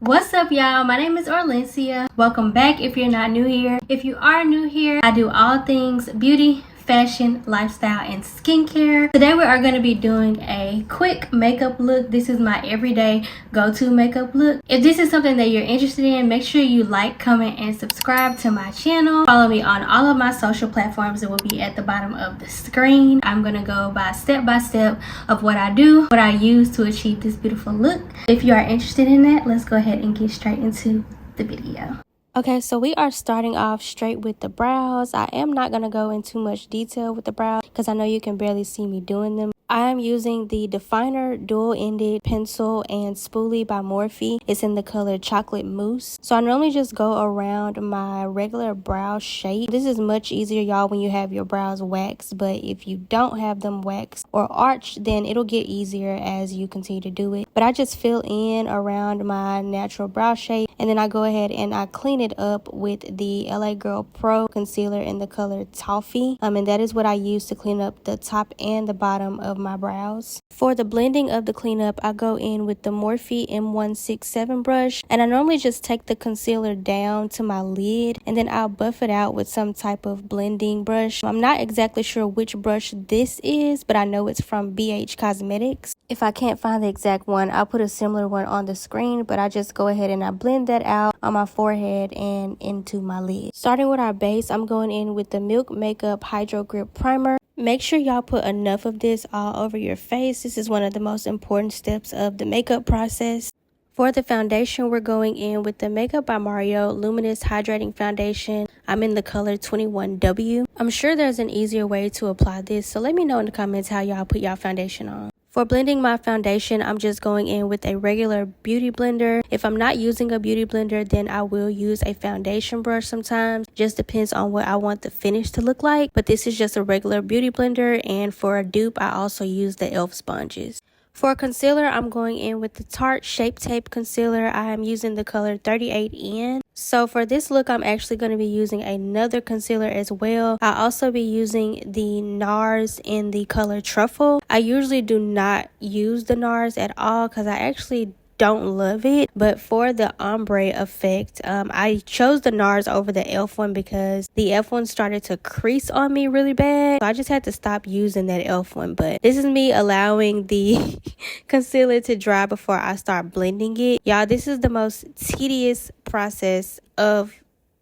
What's up, y'all? My name is Orlencia. Welcome back if you're not new here. If you are new here, I do all things beauty, fashion, lifestyle, and skincare. Today we are going to be doing a quick makeup look. This is my everyday go-to makeup look. If this is something that you're interested in, make sure you like, comment, and subscribe to my channel. Follow me on all of my social platforms. It will be at the bottom of the screen. I'm going to go by step of what I do, what I use to achieve this beautiful look. If you are interested in that, let's go ahead and get straight into the video. Okay, so we are starting off straight with the brows. I am not going to go into much detail with the brows because I know you can barely see me doing them. I am using the Definer Dual-Ended Pencil and Spoolie by Morphe. It's in the color Chocolate Mousse. So I normally just go around my regular brow shape. This is much easier, y'all, when you have your brows waxed. But if you don't have them waxed or arched, then it'll get easier as you continue to do it. But I just fill in around my natural brow shape. And then I go ahead and I clean it up with the L.A Girl Pro concealer in the color Toffee. And that is what I use to clean up the top and the bottom of my brows. For the blending of the cleanup, I go in with the Morphe M167 brush, and I normally just take the concealer down to my lid and then I'll buff it out with some type of blending brush. I'm not exactly sure which brush this is, but I know it's from BH Cosmetics. If I can't find the exact one, I'll put a similar one on the screen, but I just go ahead and I blend that out on my forehead and into my lid. Starting with our base, I'm going in with the Milk Makeup Hydro Grip Primer. Make sure y'all put enough of this all over your face. This is one of the most important steps of the makeup process. For the foundation, we're going in with the Makeup by Mario Luminous Hydrating Foundation. I'm in the color 21W. I'm sure there's an easier way to apply this, so let me know in the comments how y'all put y'all foundation on. For blending my foundation, I'm just going in with a regular beauty blender. If I'm not using a beauty blender, then I will use a foundation brush sometimes. Just depends on what I want the finish to look like. But this is just a regular beauty blender, and for a dupe, I also use the e.l.f. sponges. For concealer, I'm going in with the Tarte Shape Tape Concealer. I am using the color 38N. So for this look, I'm actually going to be using another concealer as well. I'll also be using the Nars in the color Truffle. I usually do not use the Nars at all because I actually don't love it, but for the ombre effect, I chose the Nars over the e.l.f. one because the e.l.f. one started to crease on me really bad, so I just had to stop using that e.l.f. one. But this is me allowing the concealer to dry before I start blending it. Y'all, this is the most tedious process of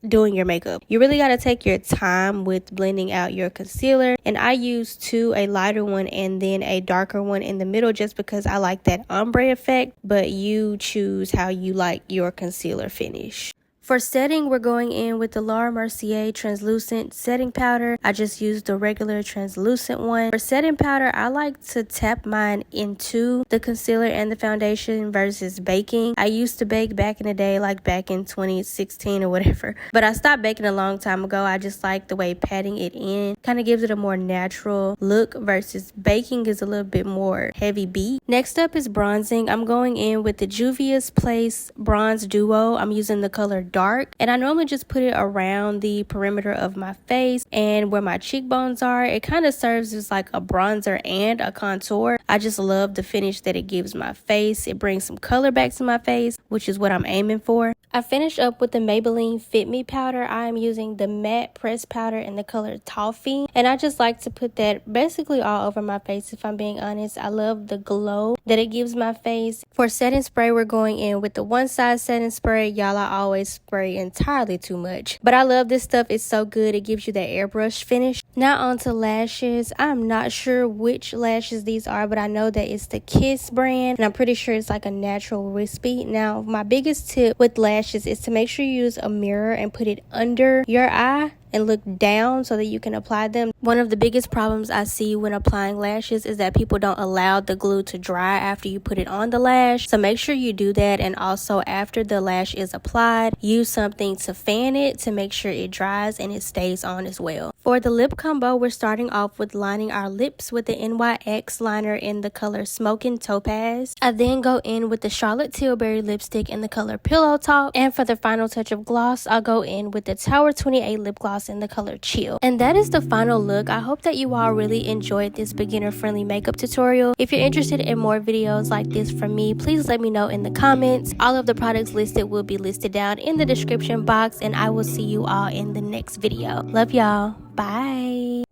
doing your makeup. You really got to take your time with blending out your concealer, and I use two, a lighter one and then a darker one in the middle, just because I like that ombre effect, but you choose how you like your concealer finish. For setting, we're going in with the Mercier translucent setting powder. I just used the regular translucent one. For setting powder, I like to tap mine into the concealer and the foundation versus baking. I used to bake back in the day, like back in 2016 or whatever, but I stopped baking a long time ago. I just like the way patting it in kind of gives it a more natural look versus baking is a little bit more heavy beat. Next up is bronzing. I'm going in with the Juvias Place Bronze Duo. I'm using the color Dark, and I normally just put it around the perimeter of my face and where my cheekbones are. It kind of serves as like a bronzer and a contour. I just love the finish that it gives my face. It brings some color back to my face, which is what I'm aiming for. I finished up with the Maybelline Fit Me powder. I am using the matte pressed powder in the color Toffee, and I just like to put that basically all over my face, if I'm being honest. I love the glow that it gives my face. For setting spray, we're going in with the One Size setting spray. Y'all, I always spray entirely too much, but I love this stuff. It's so good. It gives you that airbrush finish. Now on to lashes. I'm not sure which lashes these are, but I know that it's the Kiss brand, and I'm pretty sure it's like a natural wispy. Now, my biggest tip with lashes is to make sure you use a mirror and put it under your eye and look down so that you can apply them. One of the biggest problems I see when applying lashes is that people don't allow the glue to dry after you put it on the lash. So make sure you do that, and also after the lash is applied, use something to fan it to make sure it dries and it stays on as well. For the lip combo, we're starting off with lining our lips with the NYX liner in the color Smokin Topaz. I then go in with the Charlotte Tilbury lipstick in the color Pillow Talk, and for the final touch of gloss, I'll go in with the Tower 28 lip gloss gloss in the color Chill. And that is the final look. I hope that you all really enjoyed this beginner friendly makeup tutorial. If you're interested in more videos like this from me, please let me know in the comments. All of the products listed will be listed down in the description box, and I will see you all in the next video. Love y'all. Bye.